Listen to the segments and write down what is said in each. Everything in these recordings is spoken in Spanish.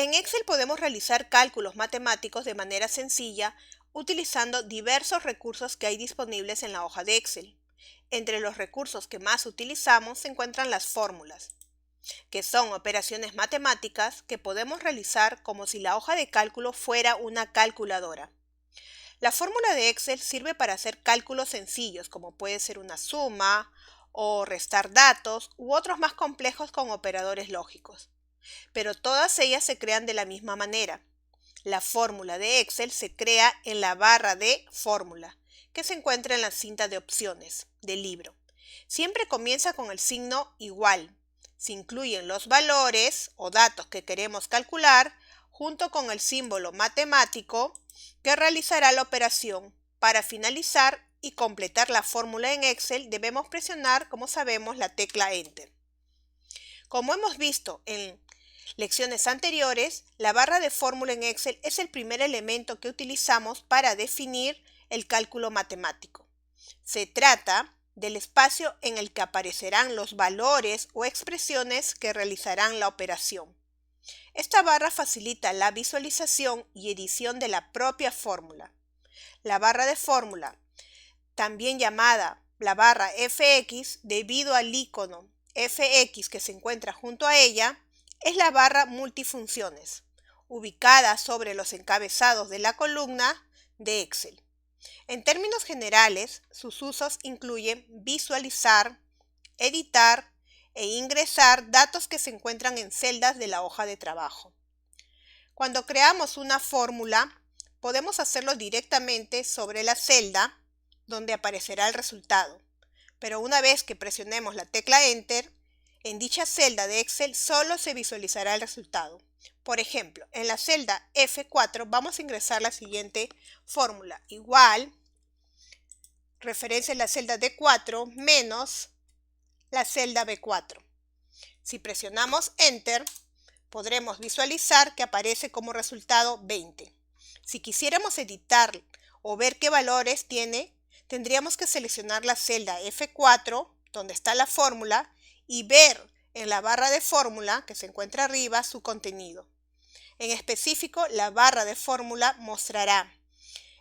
En Excel podemos realizar cálculos matemáticos de manera sencilla utilizando diversos recursos que hay disponibles en la hoja de Excel. Entre los recursos que más utilizamos se encuentran las fórmulas, que son operaciones matemáticas que podemos realizar como si la hoja de cálculo fuera una calculadora. La fórmula de Excel sirve para hacer cálculos sencillos, como puede ser una suma o restar datos u otros más complejos con operadores lógicos. Pero todas ellas se crean de la misma manera. La fórmula de Excel se crea en la barra de fórmula, que se encuentra en la cinta de opciones del libro. Siempre comienza con el signo igual. Se incluyen los valores o datos que queremos calcular junto con el símbolo matemático que realizará la operación. Para finalizar y completar la fórmula en Excel debemos presionar, como sabemos, la tecla Enter. Como hemos visto en lecciones anteriores, la barra de fórmula en Excel es el primer elemento que utilizamos para definir el cálculo matemático. Se trata del espacio en el que aparecerán los valores o expresiones que realizarán la operación. Esta barra facilita la visualización y edición de la propia fórmula. La barra de fórmula, también llamada la barra FX, debido al icono FX que se encuentra junto a ella, es la barra multifunciones, ubicada sobre los encabezados de la columna de Excel. En términos generales, sus usos incluyen visualizar, editar e ingresar datos que se encuentran en celdas de la hoja de trabajo. Cuando creamos una fórmula, podemos hacerlo directamente sobre la celda donde aparecerá el resultado, pero una vez que presionemos la tecla Enter, en dicha celda de Excel solo se visualizará el resultado. Por ejemplo, en la celda F4 vamos a ingresar la siguiente fórmula, igual, referencia en la celda D4 menos la celda B4. Si presionamos Enter, podremos visualizar que aparece como resultado 20. Si quisiéramos editar o ver qué valores tiene, tendríamos que seleccionar la celda F4, donde está la fórmula, y ver en la barra de fórmula, que se encuentra arriba, su contenido. En específico, la barra de fórmula mostrará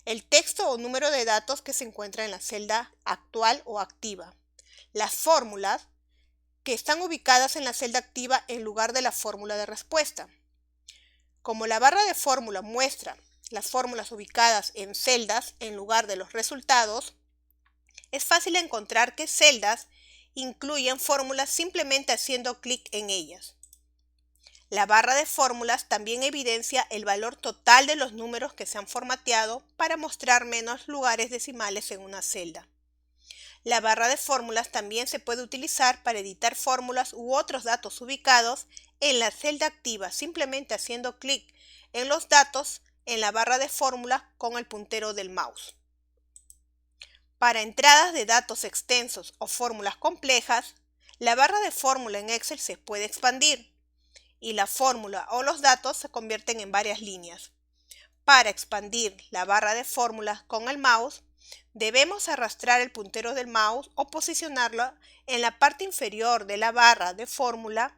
el texto o número de datos que se encuentra en la celda actual o activa, las fórmulas que están ubicadas en la celda activa en lugar de la fórmula de respuesta. Como la barra de fórmula muestra las fórmulas ubicadas en celdas en lugar de los resultados, es fácil encontrar qué celdas incluyen fórmulas simplemente haciendo clic en ellas. La barra de fórmulas también evidencia el valor total de los números que se han formateado para mostrar menos lugares decimales en una celda. La barra de fórmulas también se puede utilizar para editar fórmulas u otros datos ubicados en la celda activa, simplemente haciendo clic en los datos en la barra de fórmulas con el puntero del mouse. Para entradas de datos extensos o fórmulas complejas, la barra de fórmula en Excel se puede expandir y la fórmula o los datos se convierten en varias líneas. Para expandir la barra de fórmulas con el mouse, debemos arrastrar el puntero del mouse o posicionarlo en la parte inferior de la barra de fórmula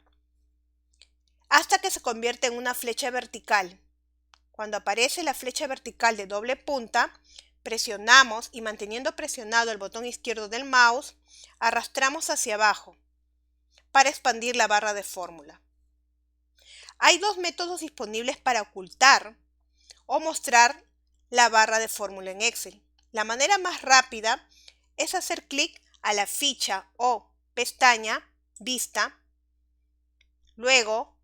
hasta que se convierte en una flecha vertical. Cuando aparece la flecha vertical de doble punta, presionamos y manteniendo presionado el botón izquierdo del mouse, arrastramos hacia abajo para expandir la barra de fórmula. Hay dos métodos disponibles para ocultar o mostrar la barra de fórmula en Excel. La manera más rápida es hacer clic a la ficha o pestaña Vista, luego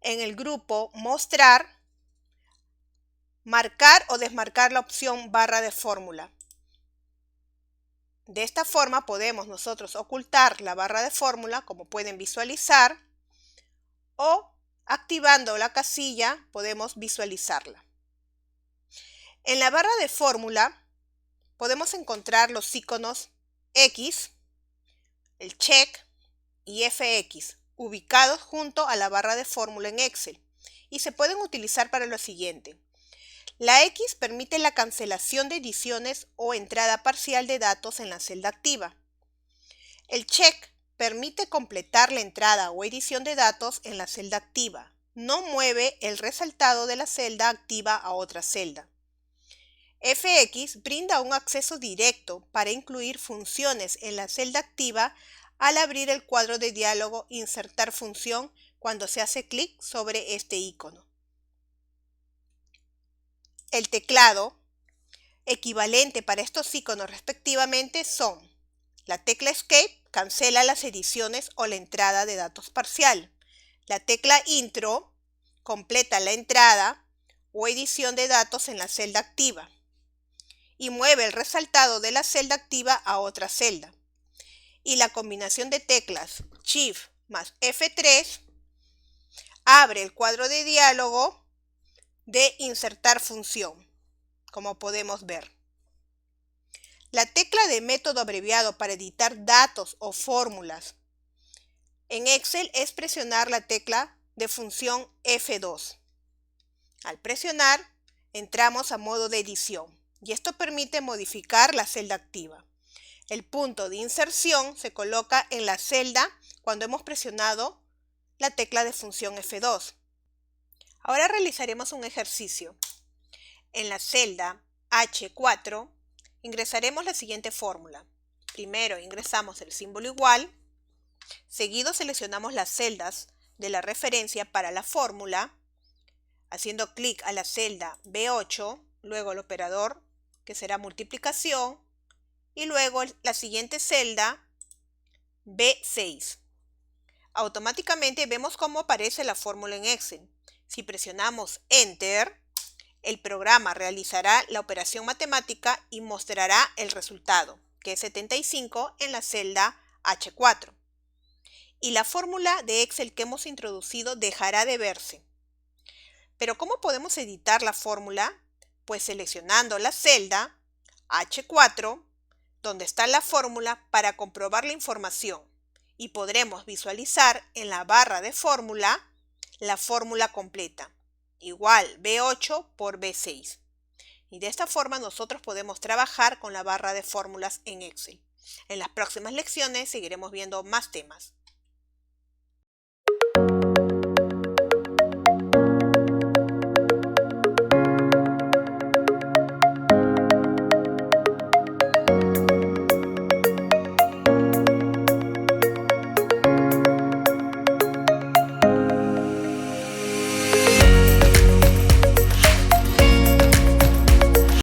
en el grupo Mostrar, marcar o desmarcar la opción barra de fórmula. De esta forma podemos nosotros ocultar la barra de fórmula, como pueden visualizar, o activando la casilla podemos visualizarla. En la barra de fórmula podemos encontrar los iconos X, el check y FX, ubicados junto a la barra de fórmula en Excel, y se pueden utilizar para lo siguiente. La X permite la cancelación de ediciones o entrada parcial de datos en la celda activa. El check permite completar la entrada o edición de datos en la celda activa. no mueve el resaltado de la celda activa a otra celda. Fx brinda un acceso directo para incluir funciones en la celda activa al abrir el cuadro de diálogo Insertar función cuando se hace clic sobre este icono. El teclado equivalente para estos iconos respectivamente son: la tecla Escape cancela las ediciones o la entrada de datos parcial. La tecla Intro completa la entrada o edición de datos en la celda activa y mueve el resaltado de la celda activa a otra celda. Y la combinación de teclas Shift más F3 abre el cuadro de diálogo de Insertar función, como podemos ver. La tecla de método abreviado para editar datos o fórmulas en Excel es presionar la tecla de función F2. Al presionar, entramos a modo de edición y esto permite modificar la celda activa. El punto de inserción se coloca en la celda cuando hemos presionado la tecla de función F2. Ahora realizaremos un ejercicio. En la celda H4 ingresaremos la siguiente fórmula. Primero ingresamos el símbolo igual, seguido seleccionamos las celdas de la referencia para la fórmula, haciendo clic a la celda B8, luego el operador que será multiplicación y luego la siguiente celda B6. Automáticamente vemos cómo aparece la fórmula en Excel. Si presionamos Enter, el programa realizará la operación matemática y mostrará el resultado, que es 75 en la celda H4. Y la fórmula de Excel que hemos introducido dejará de verse. Pero ¿cómo podemos editar la fórmula? Pues seleccionando la celda H4, donde está la fórmula, para comprobar la información. Y podremos visualizar en la barra de fórmula la fórmula completa, igual B8 por B6. Y de esta forma nosotros podemos trabajar con la barra de fórmulas en Excel. En las próximas lecciones seguiremos viendo más temas.